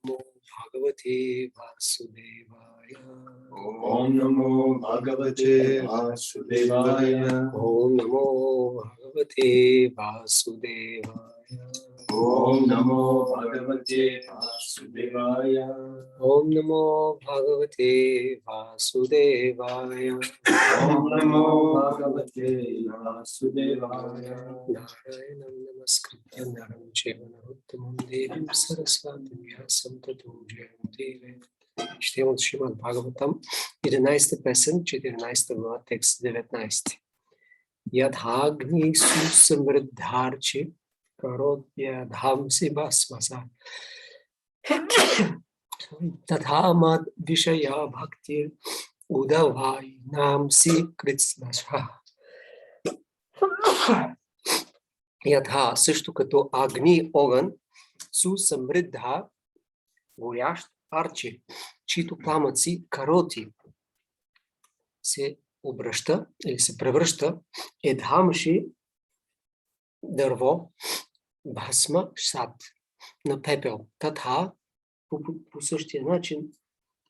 Bhagavate Vasudevaya. Om Namo Bhagavate Vasudevaya. Om Namo Bhagavate Vasudevaya. Om Namo Bhagavate Vasudevaya. Om Namo Bhagavate Vasudevaya. Om Namo Bhagavate Vasudevaya. Narayanam Namaskritya Naram Chaiva Narottamam Devim Saraswatim Vyasam Tato Jayanti. Четем от Шримад Бхагаватам, 11 песен, 14 глава, текст 19. Ядхагни сусамрдхарчи каротядхамси басмаса тадхамад вишая бхактир удавай намси критснаса. Ядха, също като агни, огън, сусамрдха, горящ, арчи, чието пламъци, кароти, се обръща или се превръща, едхамши, дърво, басма, сад, на пепел, татха, по същия начин,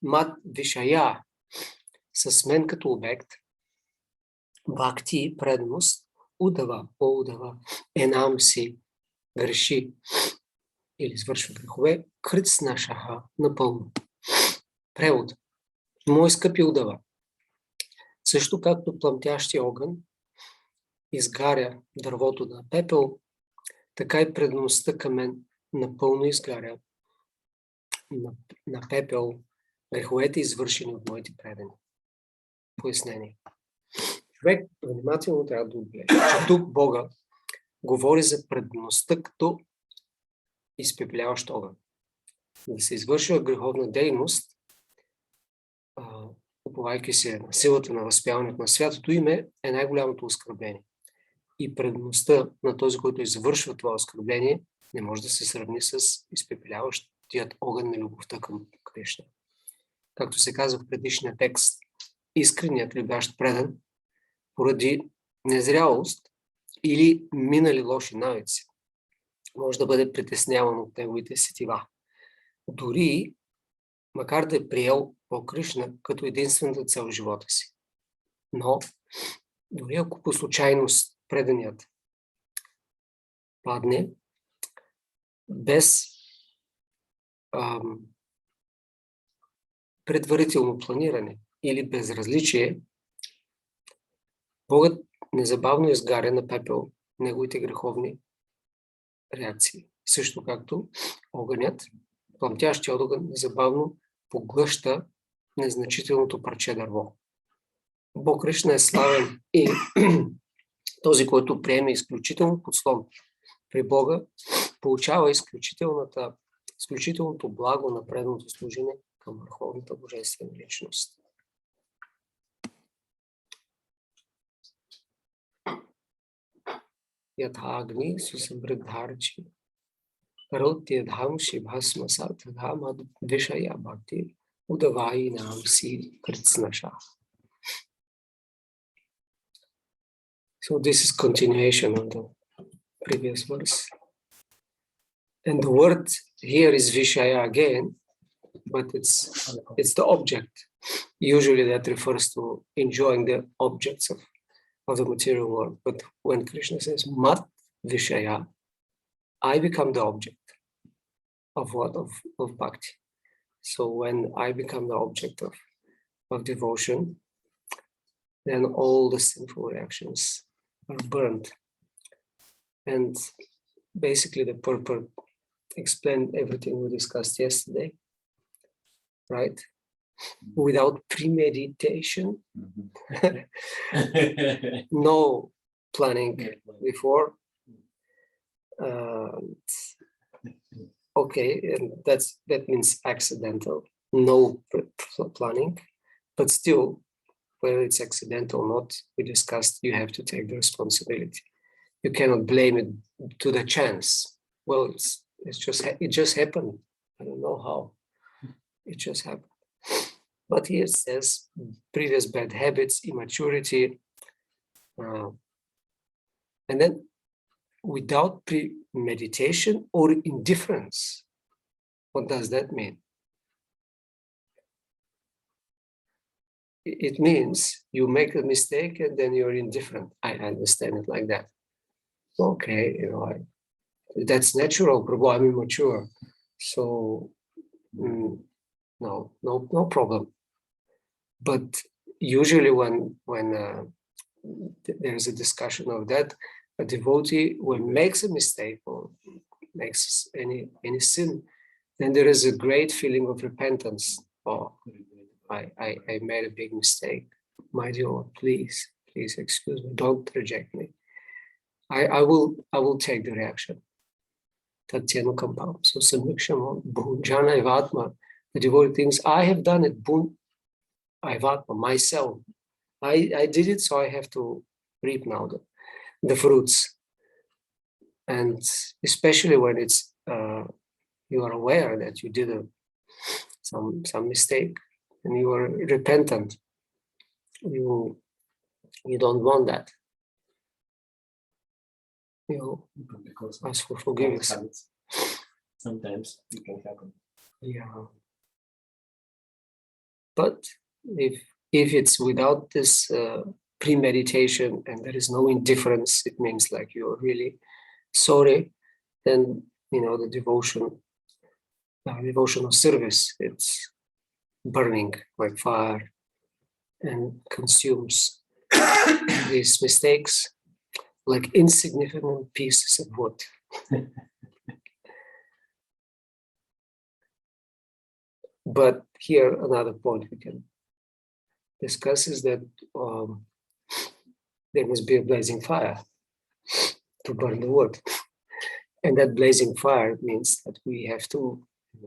мат вишая, с мен като обект, бхакти, преданост, удава, енам си, греши, или извършва грехове, критснашаха, напълно. Превод. Мой скъпи удава. Също както пламтящия огън изгаря дървото на пепел, така и предаността към мен напълно изгаря на пепел греховете, извършени от моите предани. Пояснение. Човек внимателно трябва да отбележи, че тук Бога говори за предаността като изпепеляващ огън. Да се извършва греховна дейност, уповайки се на силата на възпяването на святото име, е най-голямото оскърбление. И предаността на този, който извършва това оскърбление, не може да се сравни с изпепеляващият огън на любовта към Кришна. Както се казва в предишния текст, искреният любящ предан поради незрялост или минали лоши навици може да бъде притесняван от неговите сетива. Дори, макар да е приел Кришна като единствената цел в живота си. Но, дори ако по случайност преданият падне, без предварително планиране или безразличие, Богът незабавно изгаря на пепел неговите греховни реакции. Също както огънят, пламтящия огън, незабавно поглъща незначителното парче дърво. Бог Кришна е славен и този, който приеме изключително подслон при Бога, получава изключителното благо на преданото служене към върховната божествена личност. Ятхагни сусамрдхарчи каротядхамши басмаса тадхамад вишая бхакти удавай намси критснаша. So this is continuation of the previous verse. And the word here is Vishaya again, but it's the object. Usually that refers to enjoying the objects of the material world. But when Krishna says Mat Vishaya, I become the object of what? Of bhakti. So when I become the object of devotion, then all the sinful reactions are burned. And basically the purport explained everything we discussed yesterday, right? Without premeditation, no planning before. Okay, and that means accidental, no planning, but still, whether it's accidental or not, we discussed you have to take the responsibility. You cannot blame it to the chance. Well, it just happened. I don't know how. It just happened. But here it says previous bad habits, immaturity, and then without premeditation or indifference. What does that mean? It means you make a mistake and then you're indifferent. I understand it like that. Okay, that's natural, Prabhu, I'm immature. So no problem. But usually when there's a discussion of that, a devotee, when makes a mistake or makes any sin, then there is a great feeling of repentance. Oh, I made a big mistake. My dear Lord, please excuse me, don't reject me. I will take the reaction. Tatyanu Kampam. So Samikshama, Bhunjana Ivatma, the devotee thinks, I have done it, Ivatma, myself. I did it, so I have to reap now the fruits. And especially when it's you are aware that you did some mistake and you are repentant, you don't want that. You ask for forgiveness. Sometimes it can happen. Yeah. But if it's without this premeditation and there is no indifference, it means like you're really sorry, then the devotional service, it's burning like fire and consumes these mistakes like insignificant pieces of wood. But here another point we can discuss is that there must be a blazing fire to burn the wood. And that blazing fire means that we have to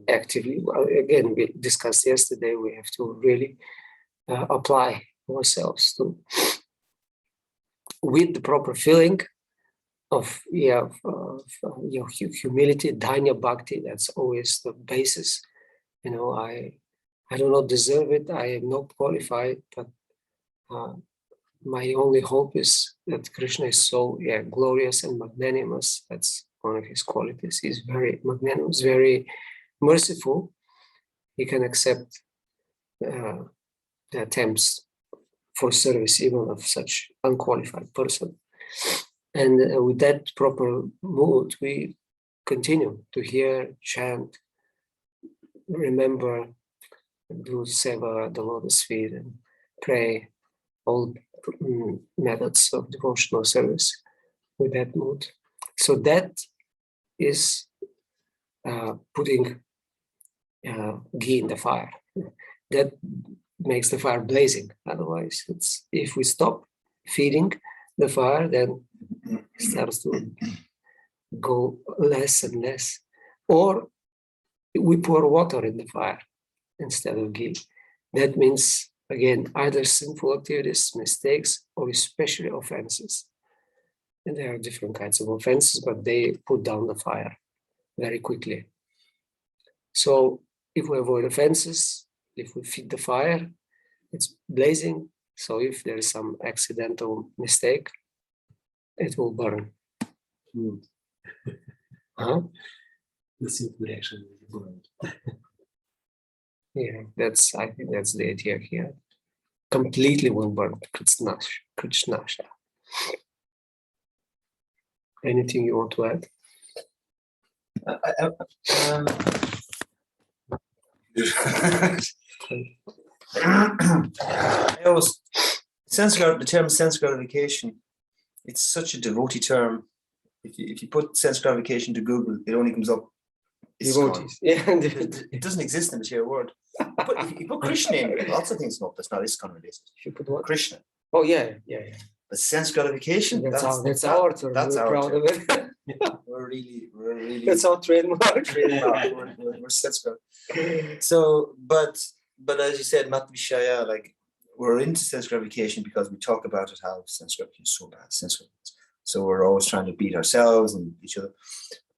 actively, again, we discussed yesterday, we have to really apply ourselves to, with the proper feeling of humility, Dhanya Bhakti, that's always the basis. I do not deserve it, I am not qualified, but my only hope is that Krishna is so glorious and magnanimous. That's one of his qualities. He's very magnanimous, very merciful. He can accept the attempts for service even of such unqualified person. And with that proper mood, we continue to hear, chant, remember, do seva, the lotus feet, and pray, all methods of devotional service with that mood. So that is putting ghee in the fire. That makes the fire blazing. Otherwise, if we stop feeding the fire, then it starts to go less and less. Or we pour water in the fire instead of ghee. That means, again, either sinful activities, mistakes, or especially offenses. And there are different kinds of offenses, but they put down the fire very quickly. So if we avoid offenses, if we feed the fire, it's blazing. So if there is some accidental mistake, it will burn. Huh? The simple reaction will burn. Yeah, I think that's the idea here. Completely will burn. Krishnasha. Anything you want to add? The term sense gratification, it's such a devotee term. If you put sense gratification to Google, it only comes up Devotees. Yeah. It doesn't exist in the sheer word. But if you put Krishna in, lots of things come up that's not ISKCON related. If you put what? Krishna. Oh yeah. But sense gratification, That's our term. That's We're our proud term. of it. We're really That's our trademark. we're sense gratification. So, but as you said, Matvishaya, like we're into sense gratification because we talk about it, how sense gratification is so bad, so we're always trying to beat ourselves and each other.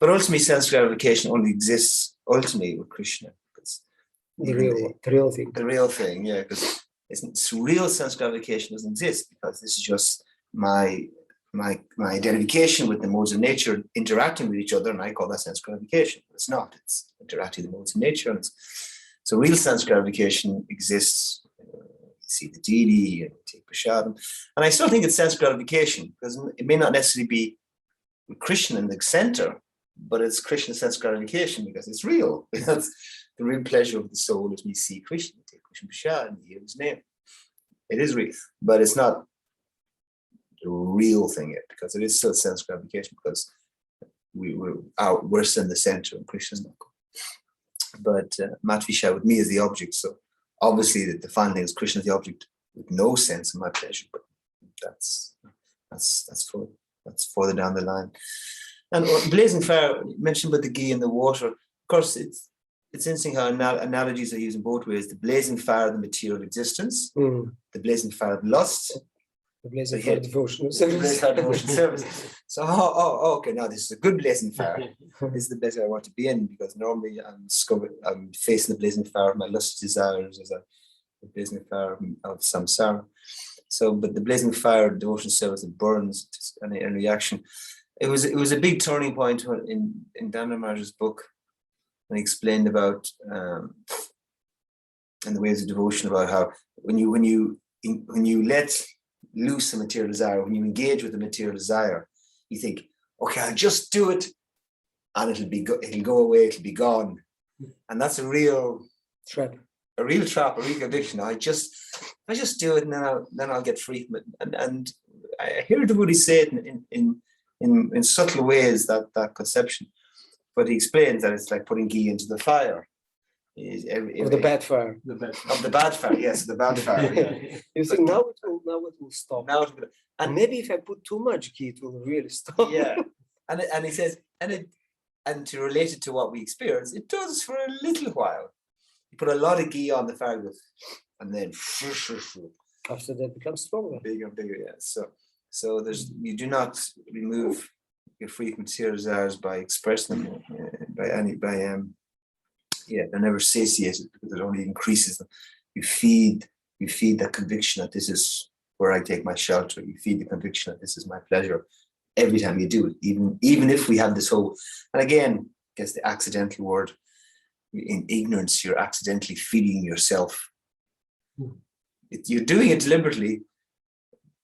But ultimately, sense gratification only exists ultimately with Krishna. The real thing. The real thing, yeah, because it's real sense gratification doesn't exist because this is just my my identification with the modes of nature interacting with each other, and I call that sense gratification. But it's not. It's interacting with the modes of nature. And so real sense gratification exists. You see the deity and take prashadam. And I still think it's sense gratification, because it may not necessarily be Krishna in the center, but it's Krishna sense gratification because it's real. That's the real pleasure of the soul as we see Krishna, take Krishna prashad and hear his name. It is real, but it's not the real thing yet, because it is still sense gratification, because we're still in the center and Krishna's not. But Matvisha with me is the object. So obviously the final thing is Krishna is the object with no sense of my pleasure, but that's further down the line. And blazing fire, you mentioned about the ghee and the water. Of course, it's interesting how analogies are used in both ways. The blazing fire of the material existence, the blazing fire of lust, the blazing fire of devotional service. The blazing fire of devotional service. So, okay, now this is a good blazing fire. This is the blazing I want to be in, because normally I'm facing the blazing fire of my lust desires as a blazing fire of samsara. So, but the blazing fire of devotional service, it burns in reaction. It was a big turning point in Damodar Maharaj's book, when he explained about in the ways of devotion, about how when you let loose a material desire, when you engage with the material desire, you think, okay, I'll just do it, and it'll go away, it'll be gone, and that's a real trap, a real conviction. I just do it, and then I'll get free from it. And I hear devotees say it in subtle ways, that conception, but he explains that it's like putting ghee into the fire. Of the bad fire. Of the bad fire, yes, the bad fire. Yeah. You think now it will stop. And maybe if I put too much ghee, it will really stop. Yeah, and he says, and to relate it to what we experience, it does for a little while. You put a lot of ghee on the fire, and then after that becomes stronger, bigger and bigger. Yeah. So you do not remove your free material desires by expressing them they're never satiated, because it only increases them. You feed that conviction that this is where I take my shelter. You feed the conviction that this is my pleasure every time you do it, even if we have this whole, and again, I guess the accidental word, in ignorance, you're accidentally feeding yourself. You're doing it deliberately,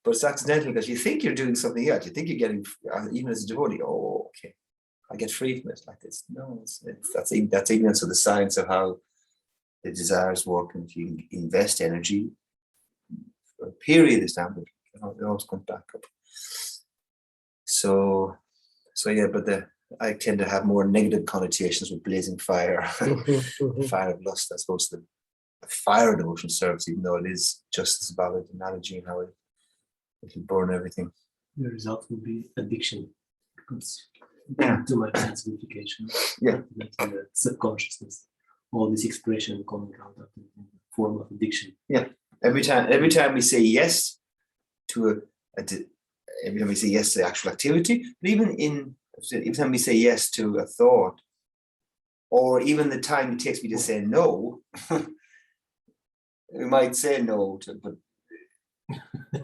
but it's accidental, because you think you're doing something else. You think you're getting, even as a devotee, oh, okay, I get free from it like this. No, that's ignorance of the science of how the desires work. And if you invest energy for a period of time, it always comes back up. So yeah, but I tend to have more negative connotations with blazing fire, fire of lust, as opposed to the fire of devotional service, even though it is just as valid analogy and how it will burn everything. The result will be addiction, because Yeah. too much sensibilification. Yeah. The subconsciousness, all this expression coming out of the form of addiction. Yeah. Every time we say yes to every time we say yes to the actual activity, but every time we say yes to a thought, or even the time it takes me to say no, we might say no to, but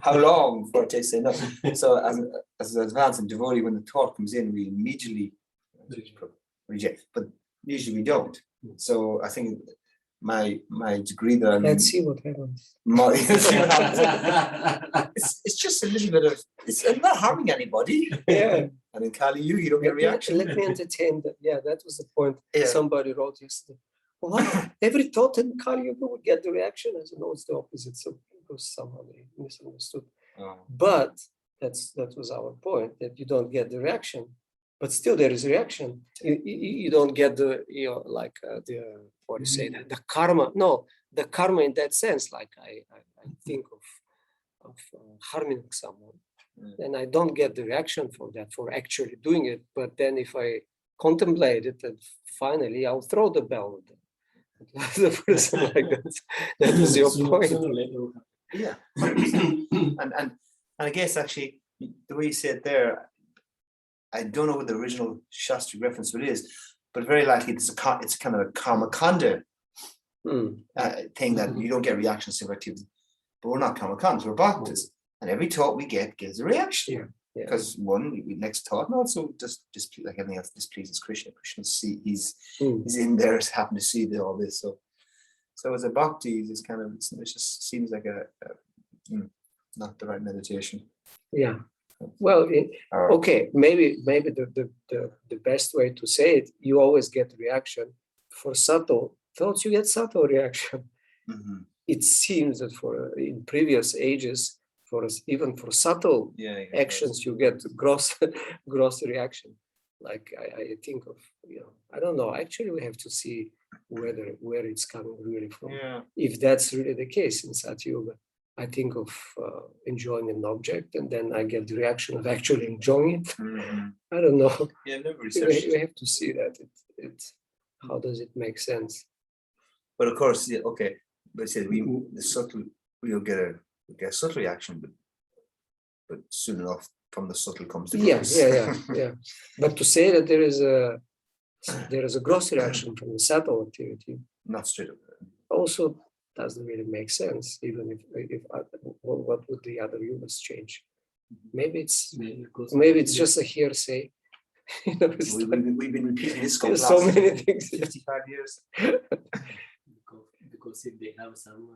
how long before it takes to say no? So as an advanced and devotee, when the thought comes in, we immediately reject, but usually we don't. So I think my degree that let's see what happens. It's just a little bit of, it's not harming anybody. Yeah. And in Kali Yuga, you don't get a reaction. Let me entertain that. Yeah, that was the point. Yeah. Somebody wrote yesterday. What? Every thought in Kali Yuga would get the reaction. I said, no, it's the opposite. So because somehow they misunderstood. Oh. But that was our point, that you don't get the reaction, but still there is a reaction. You don't get the, like the, what do you say, the karma. No, the karma in that sense, like I think of harming someone, and I don't get the reaction for that, for actually doing it. But then if I contemplate it, and finally I'll throw the bell at the person like that. That was your point. Yeah, 100%. And I guess actually the way you said there, I don't know what the original Shastri reference to it is, but very likely it's kind of a karma kanda thing, that you don't get reactions to activity. But we're not karma kandas, we're bhaktas, and every thought we get gives a reaction. Yeah. Yeah. Because next thought, and also just like anything else displeases Krishna. Krishna he's in there, happen to see all this. So as a bhakti, it's kind of it just seems like a not the right meditation. Yeah. Well, okay, maybe the best way to say it, you always get reaction. For subtle thoughts, you get subtle reaction. Mm-hmm. It seems that in previous ages, even for subtle actions, you get gross reaction. Like I think of, I don't know. Actually, we have to see where it's coming really from. Yeah. If that's really the case in Satyuga, I think of enjoying an object, and then I get the reaction of actually enjoying it. Mm-hmm. I don't know. Yeah, never researched. We have to see that. How does it make sense? But of course, okay. But I said we'll get a subtle reaction, but soon enough from the subtle comes the gross. Yeah. But to say that there is a gross reaction from the subtle activity, Not straight up. also doesn't really make sense. Even if what would the other humans change? Maybe it's just a hearsay. We've been repeating this for so many things. 55 years. Because if they have some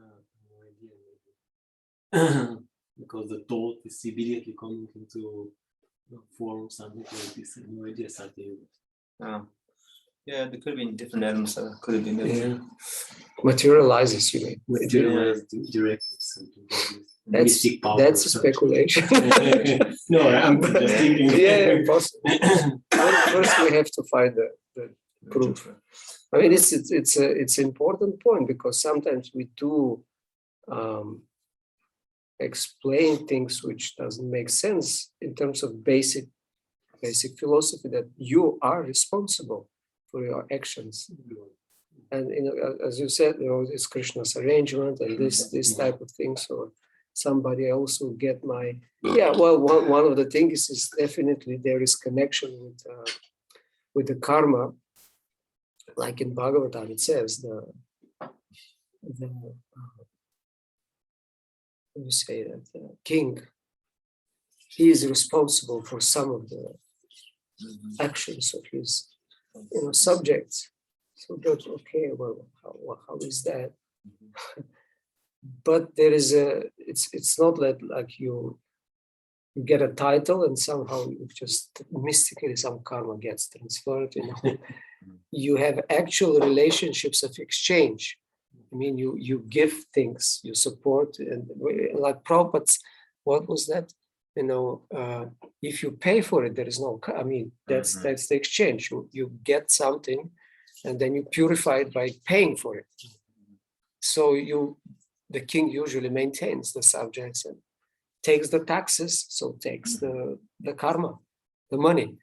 idea, because the thought is immediately coming into form, something like this, no idea something. Yeah, there could have been different elements that could have been Materializes, you mean? Materialized directly. That's a speculation. No, I'm just thinking. Yeah, possible. First, we have to find the proof. I mean, it's an important point, because sometimes we do explain things which doesn't make sense in terms of basic philosophy, that you are responsible for your actions. And as you said, it's Krishna's arrangement and this type of thing. So somebody else will get one of the things is definitely there is connection with the karma. Like in Bhagavatam, it says you say that the king, he is responsible for some of the actions of his subjects. So that's okay. Well, how is that? But there is it's not like you get a title and somehow you just mystically some karma gets transferred. You have actual relationships of exchange. I mean, you give things, you support, and like Prabhupada's, what was that? If you pay for it, there is no. I mean, that's the exchange. You get something, and then you purify it by paying for it. So the king usually maintains the subjects and takes the taxes, so takes the karma, the money.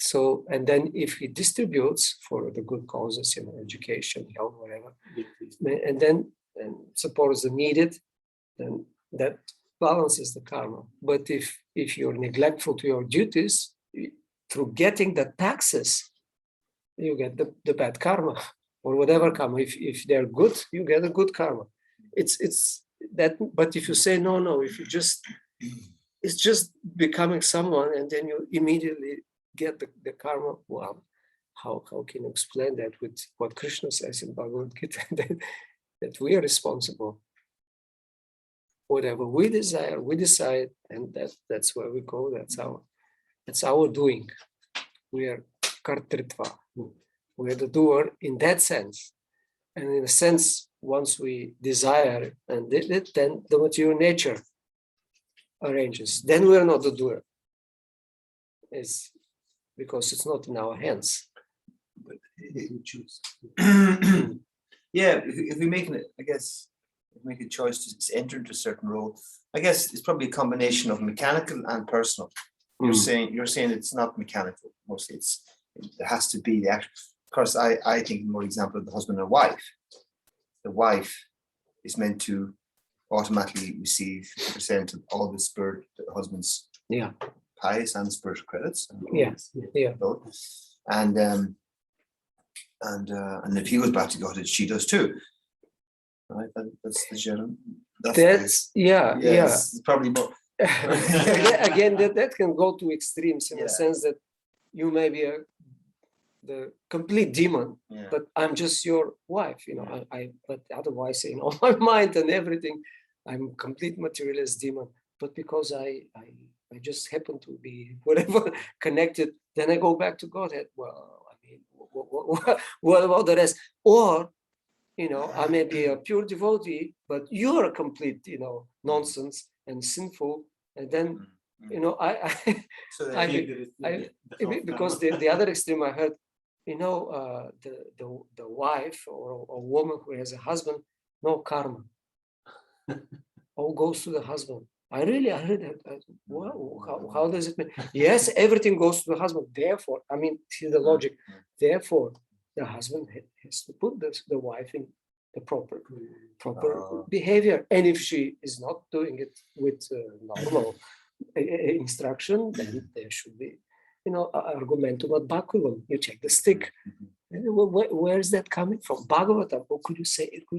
So, and then if he distributes for the good causes, education, health, whatever, and then suppose the needed, then that balances the karma. But if you're neglectful to your duties, through getting the taxes, you get the bad karma or whatever karma. If they're good, you get a good karma. It's that. But if you say no, if you it's just becoming someone, and then you immediately get the karma. Wow, how can you explain that with what Krishna says in Bhagavad Gita, that we are responsible? Whatever we desire, we decide, and that's where we go. That's our doing. We are kartritva. We are the doer in that sense. And in a sense, once we desire and did it, then the material nature arranges. Then we are not the doer. It's because it's not in our hands. But if we choose. If we make it, I guess, make a choice to enter into a certain role, I guess it's probably a combination of mechanical and personal. You're saying it's not mechanical. Mostly it has to be the action. Of course, I think more example of the husband and wife. The wife is meant to automatically receive 50% of all the husband's pious and spiritual credits. Both. And if he goes back to God, she does too. Right? That's the general. That's it's probably more. again, that can go to extremes in the Yeah. sense that you may be the complete demon, Yeah. but I'm just your wife, you know. But otherwise, in all my mind and everything, I'm complete materialist demon. But because I just happen to be whatever connected, then I go back to Godhead. Well, I mean, what about the rest? Or, you know, I may be a pure devotee, but you're a complete, you know, nonsense and sinful. And then, you know, So I then, because the other extreme I heard, you know, the wife or a woman who has a husband, no karma. All goes to the husband. I heard that. Wow, how does it mean? Yes, everything goes to the husband. Therefore, I mean, see the logic. Therefore, the husband has to put the wife in the proper behavior. And if she is not doing it with normal instruction, then there should be, you know, argumentum ad baculum. You take the stick. Where is that coming from? Bhagavatam. Or could you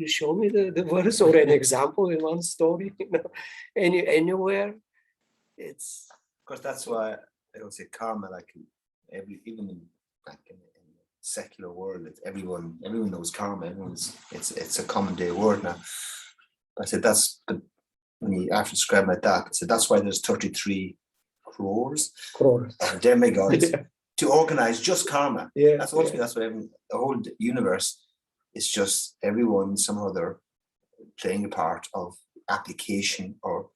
show me the verse or an example in one story? You know, anywhere? It's, of course, that's why I would say karma, like even in the secular world, everyone knows karma. It's a common day word now. I said that's when you after describe like that. I said that's why there's 33 crores demigods to organize just karma. Yeah, that's what the whole universe is just everyone somehow they're playing a part of application or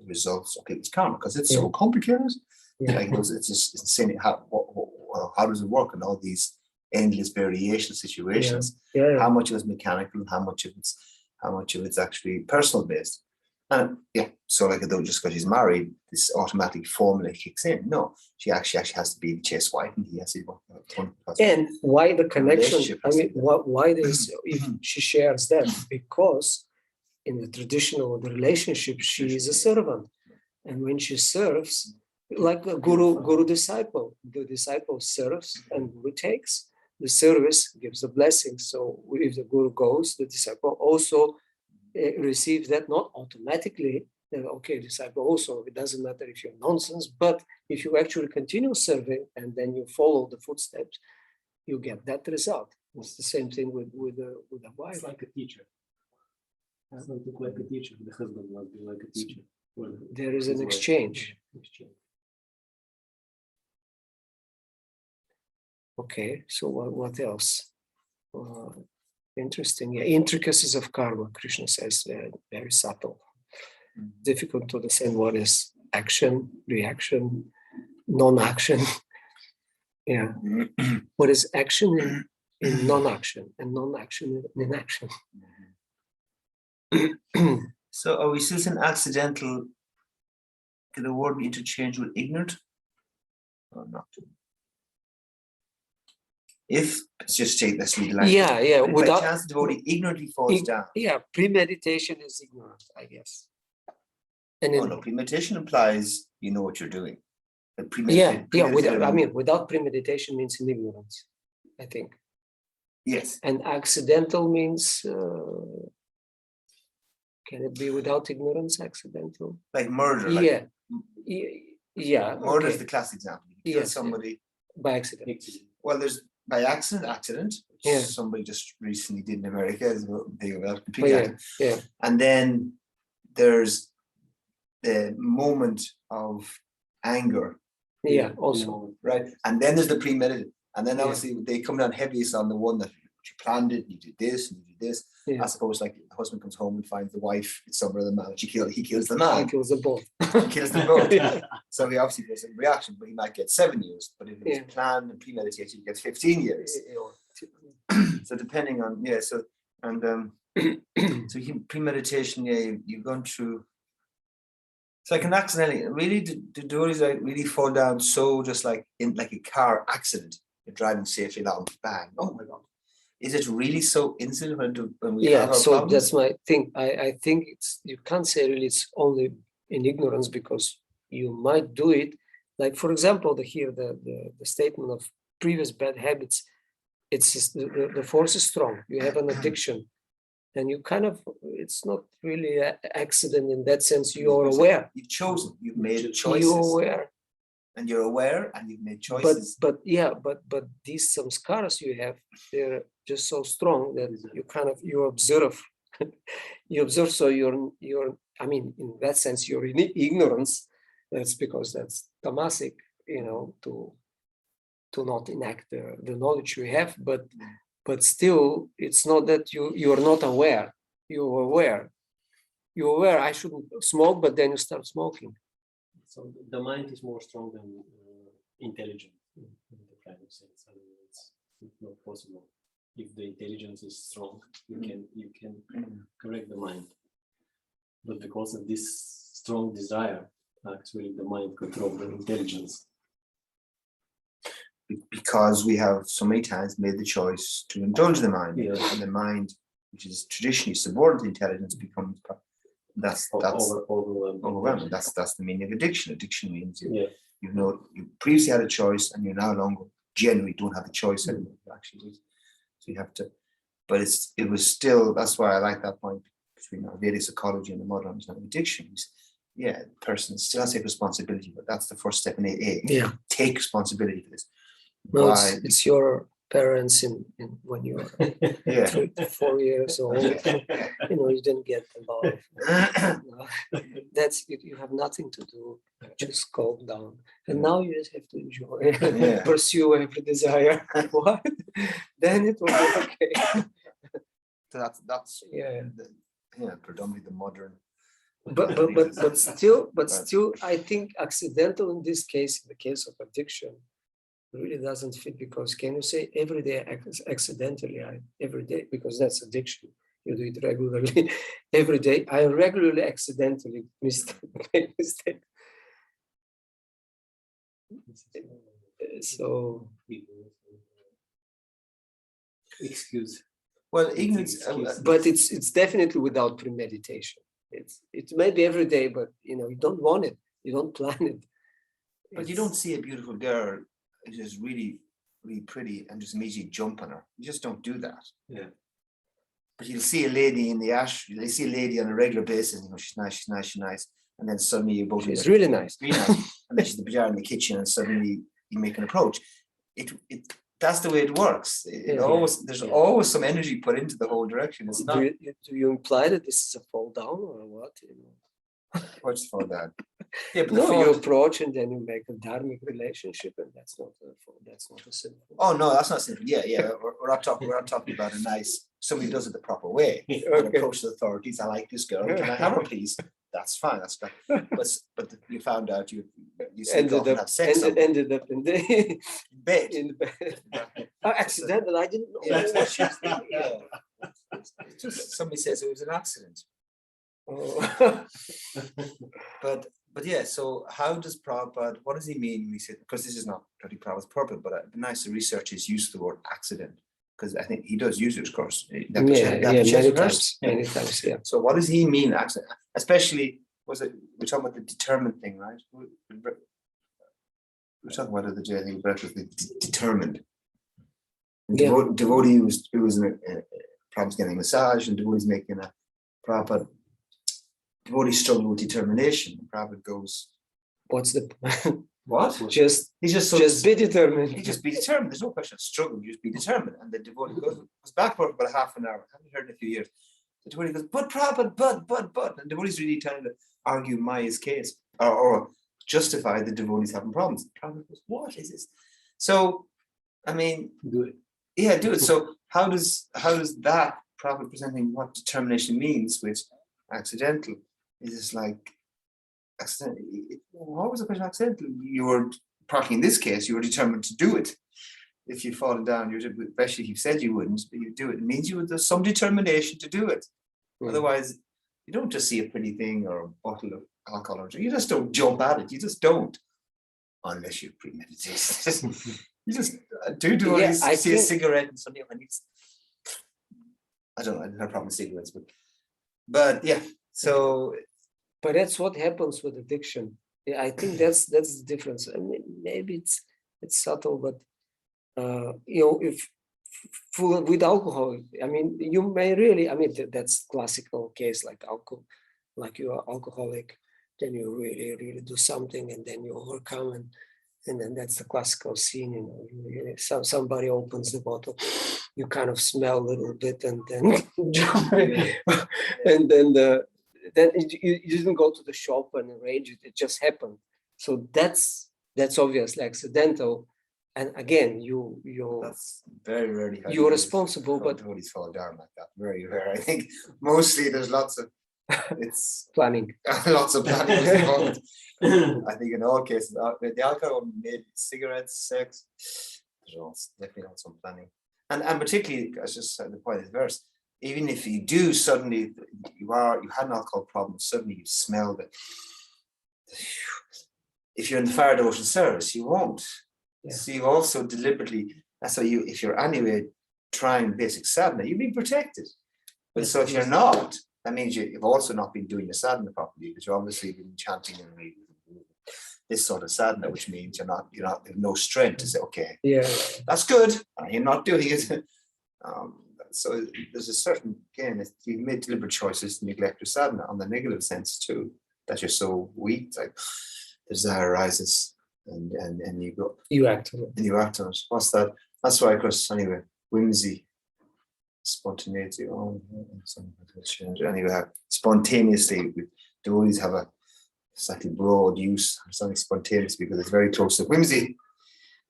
results of people's karma because it's so complicated. Like it's just insane. How does it work in all these endless variation situations? How much of it's mechanical? How much of it's actually personal based? And so like though just because she's married, this automatic formula kicks in. No, she actually has to be the chaste wife, and he has to be. And why the connection? I mean, why this? If she shares that, because in the traditional relationship, she is a servant, and when she serves, like a guru disciple, the disciple serves and guru takes. The service gives the blessing. So if the guru goes, the disciple also receives that, not automatically. Okay, disciple also, it doesn't matter if you're nonsense, but if you actually continue serving and then you follow the footsteps, you get that result. It's the same thing with a wife. It's like a teacher. It's not like a teacher. The husband must be like a teacher. There is an exchange. Okay, so what else? Interesting. Yeah, intricacies of karma, Krishna says, very subtle. Difficult to understand what is action, reaction, non-action. Yeah. What is action in non-action and non-action in action? So are we still saying accidental? Can the word be interchanged with ignorant or not? If let's just take this lead language. Yeah. Without by chance the devotee ignorantly falls down. Yeah, premeditation is ignorant, I guess. And no, premeditation implies you know what you're doing. Without premeditation means in ignorance, I think. Yes. And accidental means can it be without ignorance accidental? Like murder. Murder is the classic example. You kill somebody by accident. Well, there's by accident, which somebody just recently did in America as well. And then there's the moment of anger. Yeah, also. Right. And then there's the premeditated. And then obviously they come down heaviest on the one that you planned it, you did this, and you did this. I suppose like the husband comes home and finds the wife is somewhere the man. He kills the man. He kills them both. He kills them both. So he obviously gets a reaction, but he might get 7 years. But if it was planned and premeditated, he gets 15 years. So depending on so premeditation, you've gone through. It's like an accidentally, really, the doors like really fall down so just like in like a car accident. You're driving safely along, bang! Oh my God, is it really so instant when we have our problems? That's my thing. I think you can't say really it's only in ignorance because you might do it. Like for example, the statement of previous bad habits. It's just the force is strong. You have an addiction, and you kind of it's not really an accident in that sense. You're aware. You've chosen. You've made choices. You're aware. And you're aware, and you've made choices. But these samskaras you have, they're just so strong that you observe. You observe. So you're. I mean, in that sense, you're in ignorance. That's because that's tamasic, to not enact the knowledge you have. But still, it's not that you're not aware. You're aware. You're aware. I shouldn't smoke, but then you start smoking. So the mind is more strong than intelligence in the kind of sense. I mean, it's not possible. If the intelligence is strong, you can correct the mind. But because of this strong desire, actually the mind controls the intelligence. Because we have so many times made the choice to indulge the mind, Yeah. and the mind, which is traditionally subordinate to intelligence, becomes that's overwhelming. That's the meaning of addiction. Addiction means you previously had a choice, and you no longer generally don't have a choice anymore. Actually, so you have to. But it was still. That's why I like that point between Vedic psychology and the modern understanding of addiction. The person still has to take responsibility, but that's the first step in AA. Yeah. Take responsibility for this. No, it's your parents in when you were 3 to 4 years old. You didn't get the love. That's it. You have nothing to do. Just calm down. And now you just have to enjoy, pursue every desire. What? Then it will be okay. That's predominantly the modern. But still, I think accidental in this case, in the case of addiction, really doesn't fit, because can you say every day accidentally? Every day, because that's addiction. You do it regularly. Every day, I regularly accidentally make mistake. So excuse. Well, ignorance, but it's definitely without premeditation. It may be every day, but you don't want it. You don't plan it. But you don't see a beautiful girl who's just really, really pretty and just immediately jump on her. You just don't do that. Yeah. But you'll see a lady in the ash. You see a lady on a regular basis. She's nice, and then suddenly you're both. She's really nice. Really nice. And then she's in the kitchen, and suddenly you make an approach. That's the way it works. There's always some energy put into the whole direction. It's not. Do you imply that this is a fall down or what? What's fall down? Yeah, but no, you approach and then you make a dharmic relationship, and that's not a sinful. Oh no, that's not sinful. Yeah. We're not talking about a nice. Somebody does it the proper way. And approach the authorities. I like this girl. Can I have her, please? That's fine. That's fine. But you found out you ended up have sex. Ended up in bed. In bed. Accidental. I didn't know what she was thinking. It's just somebody says it was an accident. Oh. But yeah. So how does Prabhupada? What does he mean when he said? Because this is not really Prabhupada's purpose, but it'd be nice to researchers use the word accident, because I think he does use it, of course. Many times. Yeah. So what does he mean, accident? Especially, we're talking about the determined thing, right? We're talking about the other day, I think, determined. Devotee who was in Prabhupada's getting a massage, and devotee's making a Prabhupada. Devotee struggle with determination. And Prabhupada goes, "What's the what? Just be determined. He just be determined. There's no question of struggle. You just be determined." And the devotee goes back for about half an hour. I haven't heard in a few years. The devotee goes, "But Prabhupada, but," and the devotee's really trying to argue Maya's case or justify the devotees having problems. Prabhupada goes, "What is this?" So, I mean, do it. Yeah, do it. So how does that Prabhupada presenting what determination means with accidental? Is this like accidental? What was the question? Accidental? You were partly in this case, you were determined to do it. If you'd fallen down, especially if you said you wouldn't, but you do it. It means there's some determination to do it. Otherwise, you don't just see a pretty thing or a bottle of alcohol or you just don't jump at it. You just don't, unless you premeditate. You just do. I see a cigarette and something. I don't know. I don't have a problem with cigarettes, but yeah. So, but that's what happens with addiction. Yeah, I think that's the difference. I mean, maybe it's subtle, but if full with alcohol. I mean, you may really, I mean, that's classical case like alcohol, like you are alcoholic, then you really do something and then you overcome, and then that's the classical scene, you know, somebody opens the bottle, you kind of smell a little bit and then and then you didn't go to the shop and arrange it, it just happened. So that's obviously accidental. And again, That's very rarely. you're responsible, but devotees fall down like that. Very rare. I think mostly there's lots of it's planning. lots of planning is involved. I think in all cases, the alcohol, maybe cigarettes, sex, there's definitely not some planning. And particularly, as just said, the point of the verse, even if you do suddenly, you had an alcohol problem, suddenly you smell it. If you're in the fire devotion service, you won't. Yeah. So you also deliberately, that's why if you're anyway trying basic sadhana, you'll be protected. But so if you're not, that means you've also not been doing your sadhana properly, because you're obviously been chanting and reading this sort of sadhana, which means you're not there's no strength to say, okay, Yeah, that's good, I'm not doing it. So there's a certain, again, you've made deliberate choices to neglect your sadhana on the negative sense too, that you're so weak, like desire arises and you go, you act on it. and you act on it. What's that? That's why, of course, anyway, whimsy, spontaneity. Anyway, spontaneously, devotees have a slightly broad use of something spontaneous because it's very close to whimsy.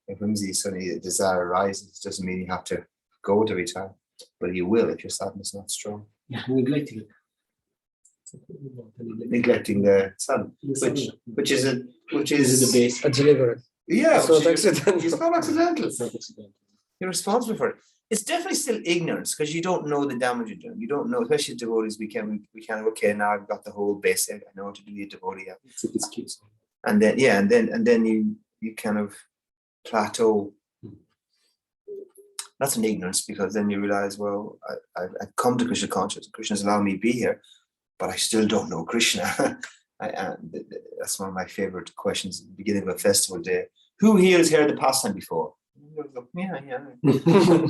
If whimsy suddenly a desire arises, it doesn't mean you have to go it every time, but you will if your sadhana is not strong. Yeah, neglecting it. Neglecting the sadhana, which is the base. A deliberate. yeah, It's not which is- accidental. It's not accidental. It's not accidental. You're responsible for it. It's definitely still ignorance because you don't know the damage you're doing. You don't know, especially devotees. We can okay, now I've got the whole basic. I know what to do the devotee. It's an excuse. And then and then you kind of plateau. That's an ignorance, because then you realize, well, I've come to Krishna consciousness. Krishna's allowed me to be here, but I still don't know Krishna. That's one of my favorite questions at the beginning of a festival day. Who here has heard the pastime before? Yeah.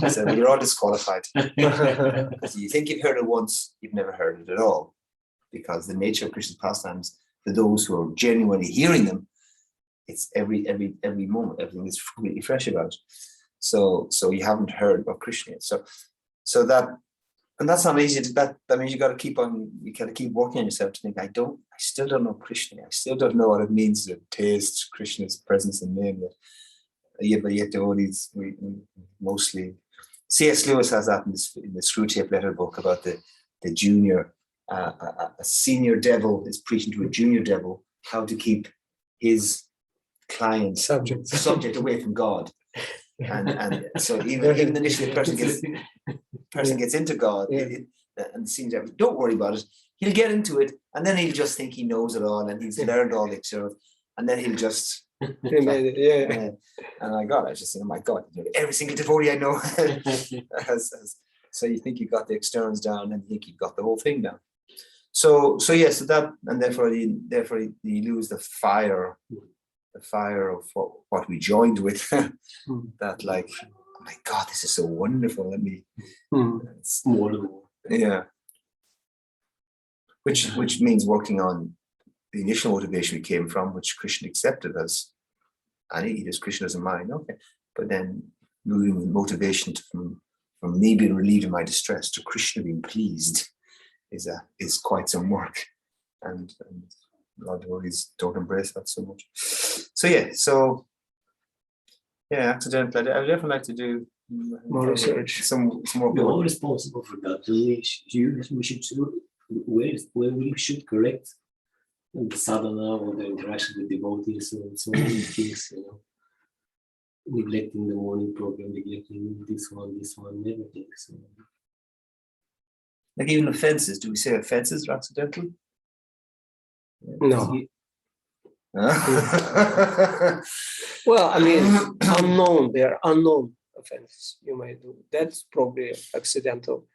I said, well, you're all disqualified. Because you think you've heard it once, you've never heard it at all. Because the nature of Krishna's pastimes, for those who are genuinely hearing them, it's every moment, everything is completely fresh about it. So you haven't heard about Krishna yet. So that, and that's not easy. That means you got to keep working on yourself to think, I still don't know Krishna. I still don't know what it means to taste Krishna's presence and name. But yet devotees, we mostly, C.S. Lewis has that in the Screwtape Letter book about the junior, a senior devil is preaching to a junior devil how to keep his client subject away from God. And so even initially the person gets into God, and the senior devil, don't worry about it. He'll get into it, and then he'll just think he knows it all, and he's learned all the external, and then he'll just. And I just think, oh my God, every single devotee I know has. So you think you got the externals down, and you think you've got the whole thing down. So that, and therefore you lose the fire of what we joined with. That, like, oh my God, this is so wonderful. Let me More and more. Yeah. Which means working on the initial motivation we came from, which Krishna accepted as, and he does Krishna as a mind, okay. But then moving the motivation from me being relieved of my distress to Krishna being pleased is quite some work, and a lot of devotees don't embrace that so much. So accidentally, I would definitely like to do more research. Some more. We're all responsible for that. We should do where we should correct the sadhana or the interaction with devotees and so many things, neglecting the morning program, neglecting this one, everything. So. Like even offenses, do we say offenses are accidental? No. Well, I mean, they are unknown offenses you might do. That's probably accidental.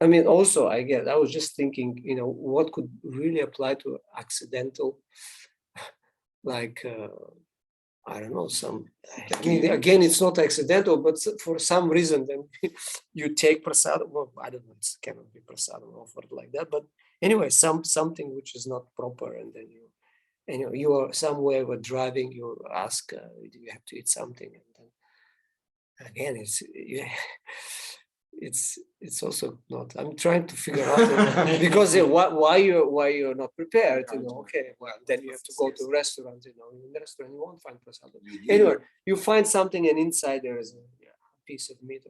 I mean, also, I was just thinking, what could really apply to accidental, like I don't know, I mean, again, it's not accidental, but for some reason, then you take prasadam. Well, I don't know, it cannot be prasadam offered like that. But anyway, something which is not proper, and then you are somewhere we're driving, you ask, do you have to eat something? And then again, it's also not. I'm trying to figure out because why you're not prepared. Okay, well then you have to go to a restaurant. In the restaurant you won't find prasadam. Anyway, you find something, and inside there is a piece of meat.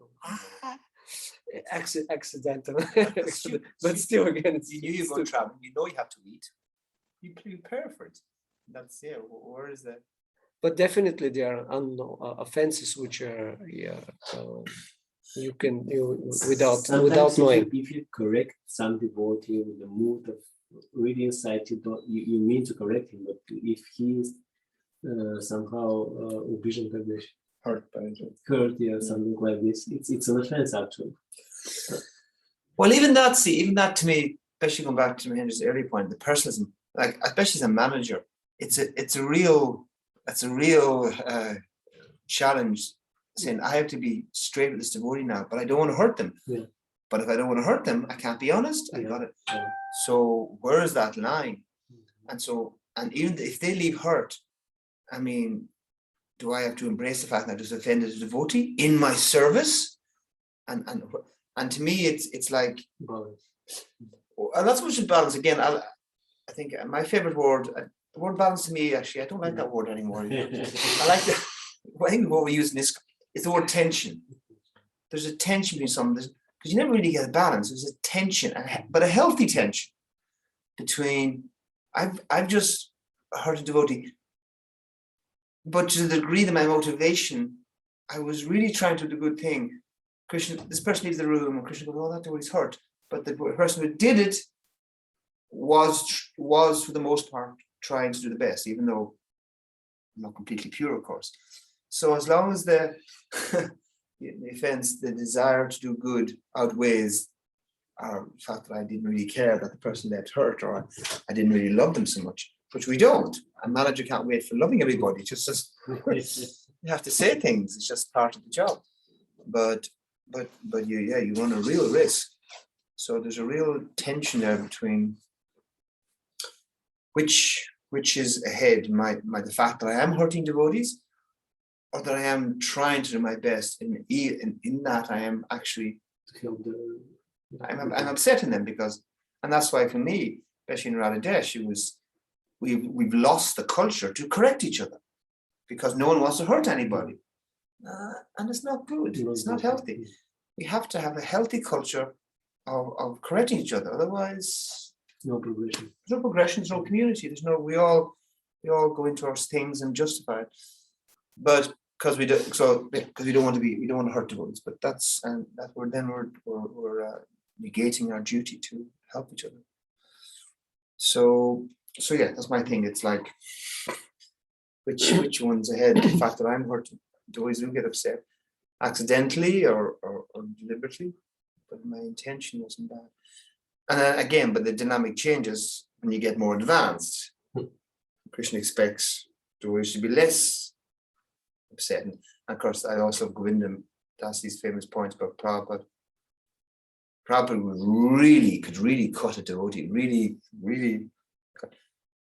Accidental, but still, again, it's you knew you're going traveling. You know you have to eat. You prepare for it. That's where is that? But definitely there are offenses which are without knowing. If you correct some devotee with the mood of really inside, you mean to correct him, but if he is somehow Hurt by it. Something like this, it's an offense actually. Well, even that to me, especially going back to Mahendra's earlier point, the personalism, like especially as a manager, it's a real challenge, saying I have to be straight with this devotee now, but I don't want to hurt them. Yeah. But if I don't want to hurt them, I can't be honest. I got it. Yeah. So where is that line? And even if they leave hurt, I mean, do I have to embrace the fact that I just offended a devotee in my service? And to me, it's like balance. And that's what should balance again. I think my favorite word. The word balance to me, actually, I don't like that word anymore. I like the. I think what we use in this is the word tension. There's a tension between some, because you never really get a balance. There's a tension, but a healthy tension between. I've just heard a devotee, but to the degree that my motivation, I was really trying to do the good thing. Krishna, this person leaves the room, and Krishna goes, "Oh, that devotee's hurt," but the person who did it was for the most part trying to do the best, even though not completely pure, of course. So as long as the offense, the desire to do good outweighs the fact that I didn't really care that the person left hurt, or I didn't really love them so much, which we don't. A manager can't wait for loving everybody. Just you have to say things. It's just part of the job. But you run a real risk. So there's a real tension there between which is ahead, the fact that I am hurting devotees, or that I am trying to do my best in that I am actually I'm upsetting them, because, and that's why for me, especially in Radhadesh, we've lost the culture to correct each other, because no one wants to hurt anybody, and it's not good. It's not healthy. We have to have a healthy culture of correcting each other. Otherwise, no progression. There's no progression. There's no community. We all go into our things and justify it, but because we don't want to hurt devotees. But we're negating our duty to help each other. So yeah, that's my thing. It's like which one's ahead? The fact that I'm hurting devotees do get upset accidentally or deliberately, but my intention wasn't bad. And again, but the dynamic changes when you get more advanced. Krishna expects devotees to be less upset. And of course, I also go in them. That's these famous points about Prabhupada. Prabhupada could really cut a devotee, really cut.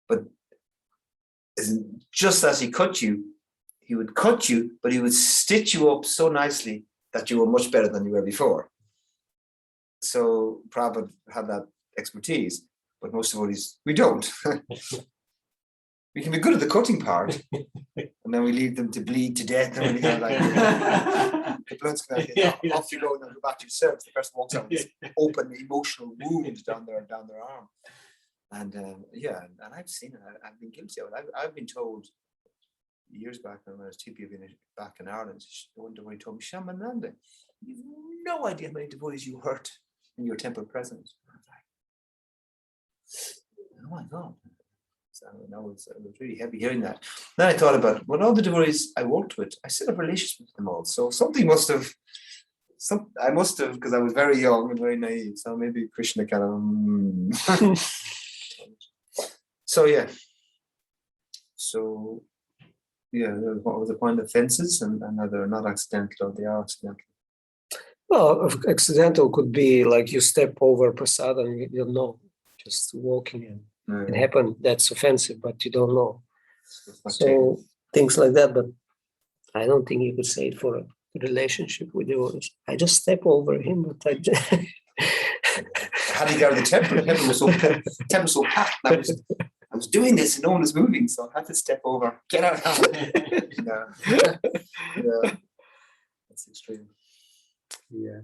But just as he cut you, he would cut you, but he would stitch you up so nicely that you were much better than you were before. So Prabhupada had that expertise, but most devotees, we don't. We can be good at the cutting part, and then we leave them to bleed to death, and we have like the blood's going to off you go, and then go back to your service. The person walks out with this open emotional wound down their arm, and and I've seen it. I've been guilty of it. I've been told years back when I was TP back in Ireland. One devotee told me, "Shamananda, you've no idea how many devotees you hurt in your temple presence." I was like, "Oh my God." So it was really heavy hearing that. Then I thought about all the devotees I worked with, I set up relationships with them all. So something I must have, because I was very young and very naive. So maybe Krishna kind of. So yeah. So Yeah, what was the point of fences and they're not accidental or they are accidental? Well, accidental could be like you step over prasad and you don't know, just walking in. It happened, that's offensive, but you don't know. So things like that, but I don't think you could say it for a relationship with devotees. I just step over him, but I just How do you go to the temple? The temple was so packed. I was doing this and no one was moving, so I had to step over. Get out. Yeah. That's extreme. Yeah.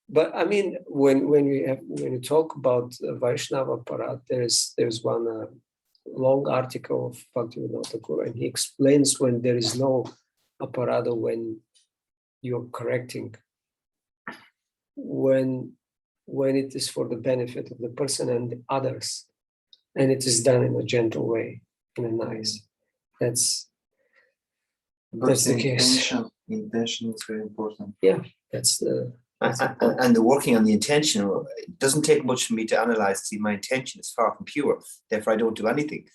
But I mean, when you talk about Vaishnava Parat, there's one long article of Bhaktivinoda Thakur, and he explains when there is no aparada, when you're correcting, when it is for the benefit of the person and the others, and it is done in a gentle way, in a nice. That's the case. Intention is very important. Yeah, that's the. And the working on the intention, it doesn't take much for me to analyze, see my intention is far from pure, therefore I don't do anything.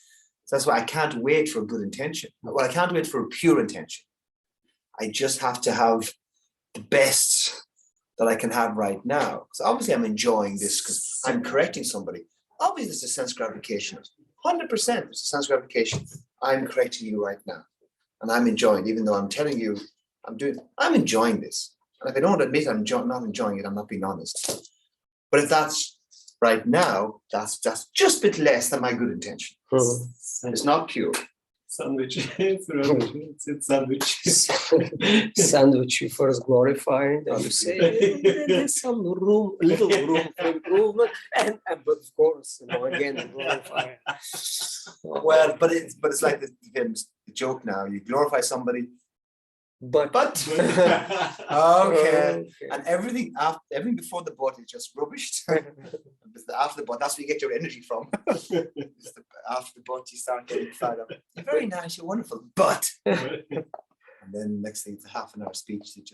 So that's why I can't wait for a good intention. Well, I can't wait for a pure intention. I just have to have the best that I can have right now. So obviously I'm enjoying this because I'm correcting somebody. Obviously there's a sense gratification. 100% there's a sense gratification. I'm correcting you right now. And I'm enjoying, even though I'm telling you, I'm enjoying this. And if I don't admit I'm not enjoying it, I'm not being honest. But if that's right now, that's just a bit less than my good intention. It's not pure. Sandwich. It's sandwich. Sandwich you first glorify, then you say there's some little room for improvement, and but of course, again glorify. Well, but it's like the joke now. You glorify somebody, but okay, and everything before the body is just rubbish. After the body, that's where you get your energy from. After the body, you start getting fired up. You're very nice, you're wonderful, but and then next thing it's a half an hour speech. You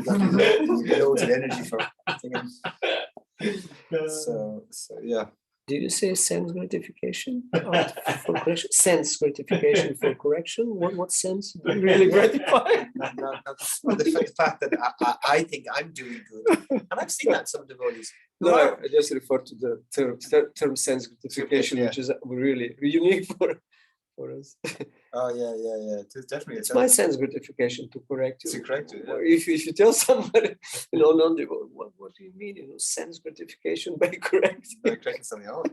got loads of energy for so yeah. Did you say sense gratification for correction? Sense gratification for correction? What sense really gratifying? No, the fact that I think I'm doing good, and I've seen that some devotees. No, I just refer to the term sense gratification, which is really unique for us. Oh yeah. It's definitely it's my sense gratification to correct you. To correct you. Yeah. If you tell somebody, what do you mean? Sense gratification by correcting? By correcting something else.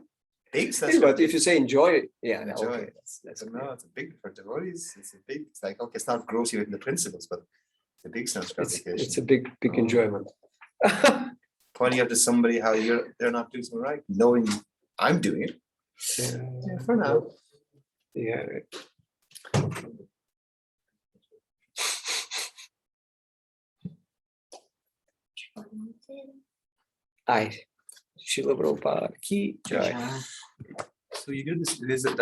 Big sense. But if you say enjoy it, enjoy. Okay, that's no, it's a big for devotees. It's like okay, it's not grossly written the principles, but it's a big sense gratification. It's a big enjoyment. Pointing out to somebody how they're not doing something right, knowing I'm doing it. Yeah, for now. Yeah. Ai, Srila Prabhupada ki jai. So you do this visit.